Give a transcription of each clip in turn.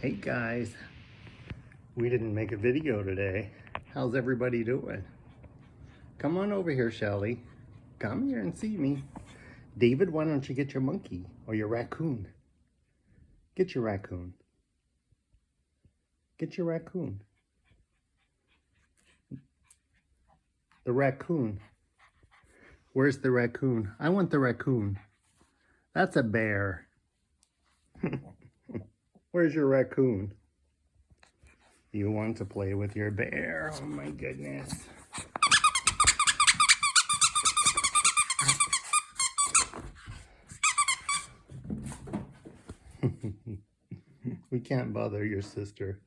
Hey guys, we didn't make a video today. How's everybody doing? Come on over here, Shelly. Come here and see me. David, why don't you get your monkey or your raccoon? Get your raccoon. Get your raccoon. The raccoon. Where's the raccoon? I want the raccoon. That's a bear. Where's your raccoon? You want to play with your bear? Oh my goodness. We can't bother your sister.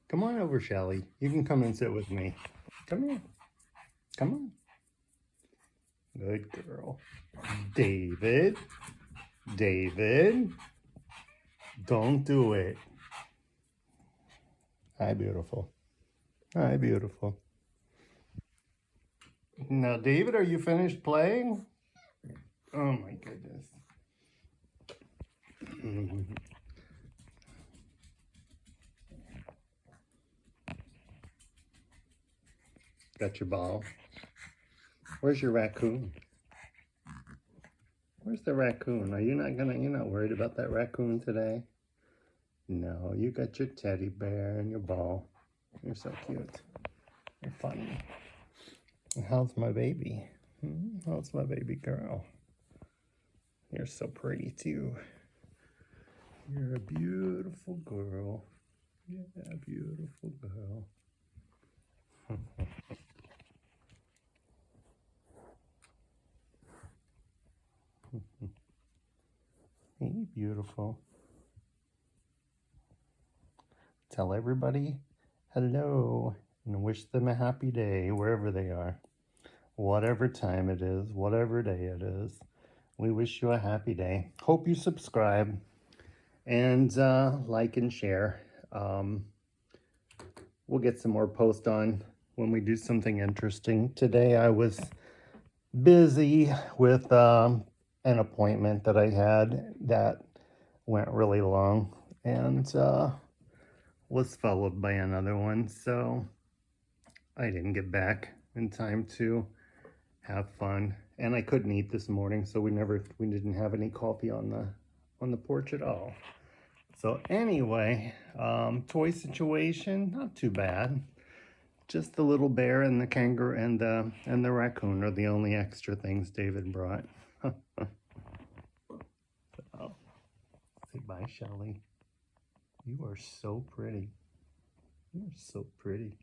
Come on over, Shelly. You can come and sit with me. Come here. Come on. Good girl. David. David. Don't do it. Hi, beautiful. Hi, beautiful. Now, David, are you finished playing? Oh, my goodness. Got your ball. Where's your raccoon? Where's the raccoon? You're not worried about that raccoon today? No, you got your teddy bear and your ball. You're so cute. You're funny. And how's my baby? How's my baby girl? You're so pretty too. You're a beautiful girl. Yeah, beautiful girl. Hey, beautiful. Tell everybody hello and wish them a happy day wherever they are. Whatever time it is, whatever day it is, we wish you a happy day. Hope you subscribe and like and share. We'll get some more posts on when we do something interesting. Today I was busy with an appointment that I had that went really long and was followed by another one, so I didn't get back in time to have fun, and I couldn't eat this morning, so we didn't have any coffee on the porch at all. So anyway, toy situation, not too bad. Just the little bear and the kangaroo and the raccoon are the only extra things David brought. So, say bye, Shelly. You are so pretty. You are so pretty.